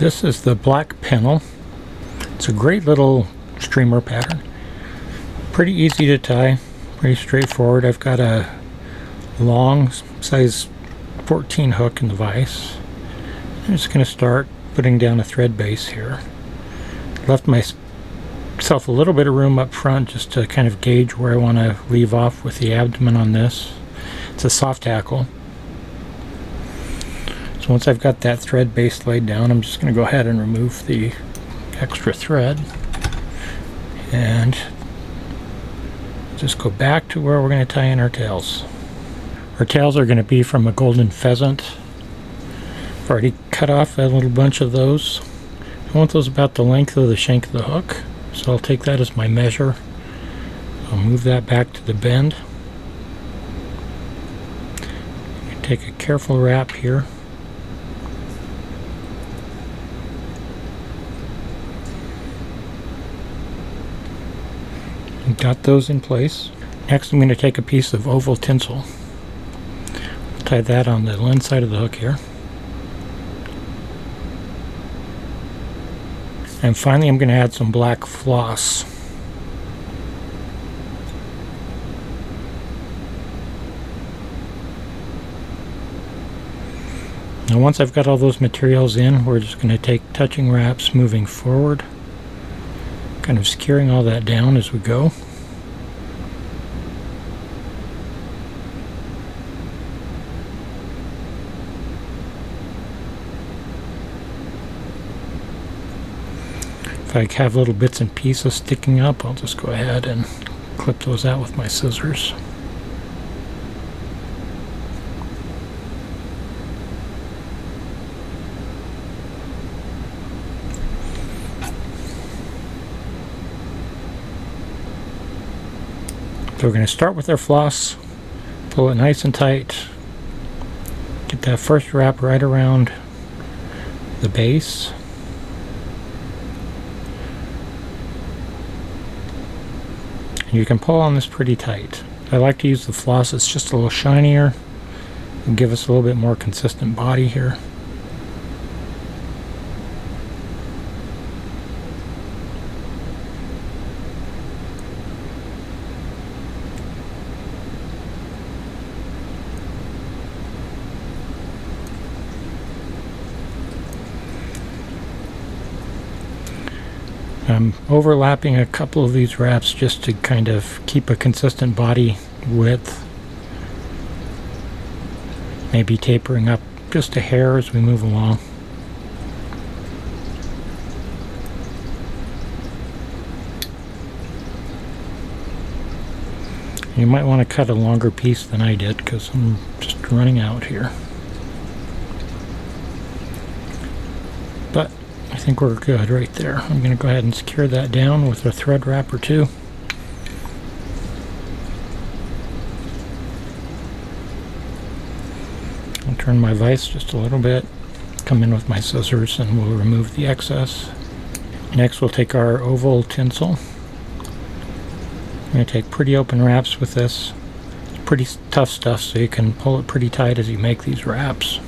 This is the Black Pennell. It's a great little streamer pattern. Pretty easy to tie, pretty straightforward. I've got a long size 14 hook in the vise. I'm just going to start putting down a thread base here. Left myself a little bit of room up front just to kind of gauge where I want to leave off with the abdomen on this. It's a soft hackle. So once I've got that thread base laid down, I'm just going to go ahead and remove the extra thread and just go back to where we're going to tie in our tails. Our tails are going to be from a Golden Pheasant. I've already cut off a little bunch of those. I want those about the length of the shank of the hook, so I'll take that as my measure. I'll move that back to the bend. Take a careful wrap here. Got those in place. Next I'm going to take a piece of oval tinsel. Tie that on the lens side of the hook here. And finally I'm going to add some black floss. Now once I've got all those materials in, we're just going to take touching wraps moving forward, kind of securing all that down as we go. If I have little bits and pieces sticking up, I'll just go ahead and clip those out with my scissors. So we're going to start with our floss, pull it nice and tight, get that first wrap right around the base. You can pull on this pretty tight. I like to use the floss, it's just a little shinier and give us a little bit more consistent body here. I'm overlapping a couple of these wraps just to kind of keep a consistent body width. Maybe tapering up just a hair as we move along. You might want to cut a longer piece than I did because I'm just running out here. But I think we're good right there. I'm going to go ahead and secure that down with a thread wrap or two. I'll turn my vise just a little bit, come in with my scissors, and we'll remove the excess. Next we'll take our oval tinsel. I'm going to take pretty open wraps with this. It's pretty tough stuff, so you can pull it pretty tight as you make these wraps.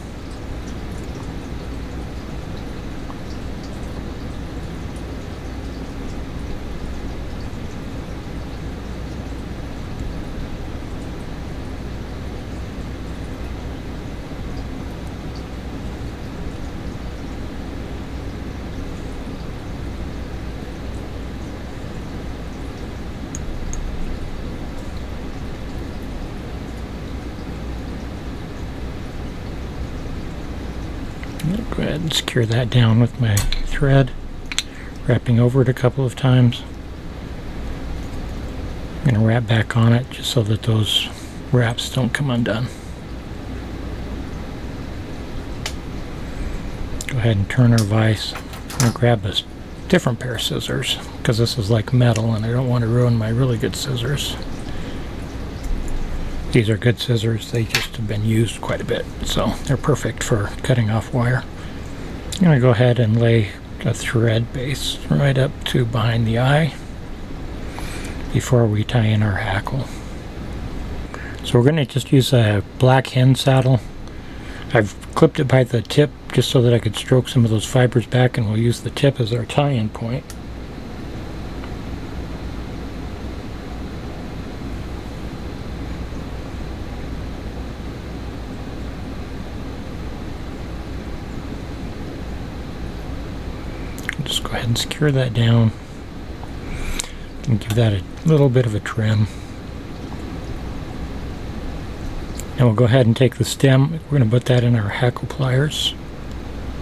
Go ahead and secure that down with my thread, wrapping over it a couple of times. I'm going to wrap back on it just so that those wraps don't come undone. Go ahead and turn our vise. I'm going to grab a different pair of scissors because this is like metal and I don't want to ruin my really good scissors. These are good scissors, they just have been used quite a bit, so they're perfect for cutting off wire. I'm going to go ahead and lay a thread base right up to behind the eye before we tie in our hackle. So we're going to just use a black hen saddle. I've clipped it by the tip just so that I could stroke some of those fibers back, and we'll use the tip as our tie-in point. Just go ahead and secure that down and give that a little bit of a trim. And we'll go ahead and take the stem. We're going to put that in our hackle pliers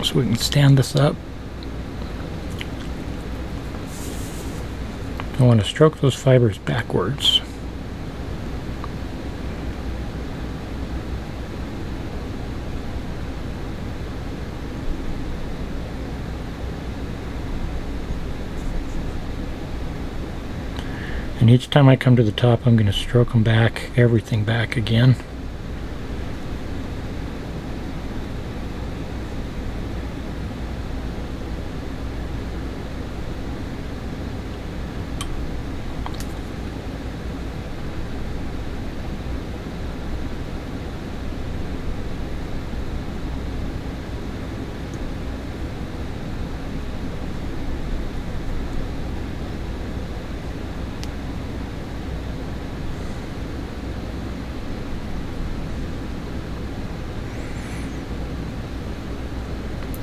so we can stand this up. I want to stroke those fibers backwards. And each time I come to the top, I'm going to stroke them back, everything back again.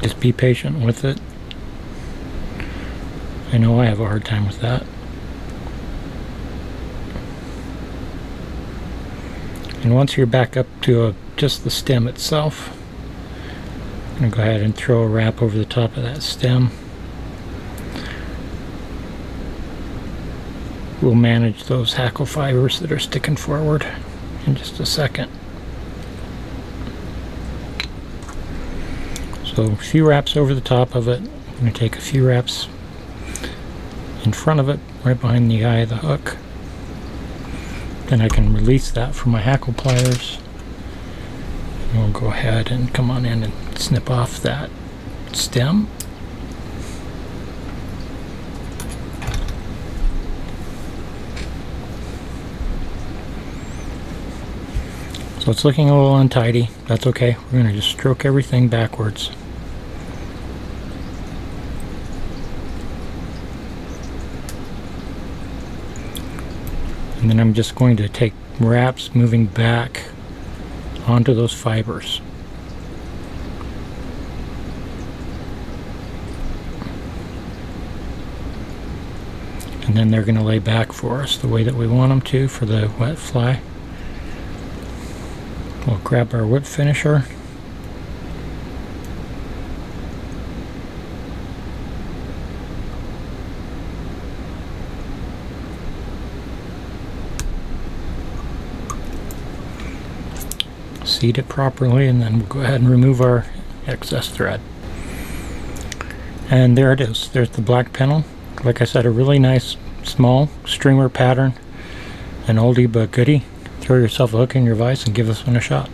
Just be patient with it. I know I have a hard time with that. And once you're back up to just the stem itself, I'm going to go ahead and throw a wrap over the top of that stem. We'll manage those hackle fibers that are sticking forward in just a second. So a few wraps over the top of it. I'm going to take a few wraps in front of it, right behind the eye of the hook. Then I can release that from my hackle pliers. And we'll go ahead and come on in and snip off that stem. So it's looking a little untidy. That's okay. We're going to just stroke everything backwards. And then I'm just going to take wraps moving back onto those fibers. And then they're going to lay back for us the way that we want them to for the wet fly. We'll grab our whip finisher. Seat it properly, and then we'll go ahead and remove our excess thread. And there it is. There's the Black Pennell. Like I said, a really nice small streamer pattern. An oldie but goodie. Throw yourself a hook in your vise and give this one a shot.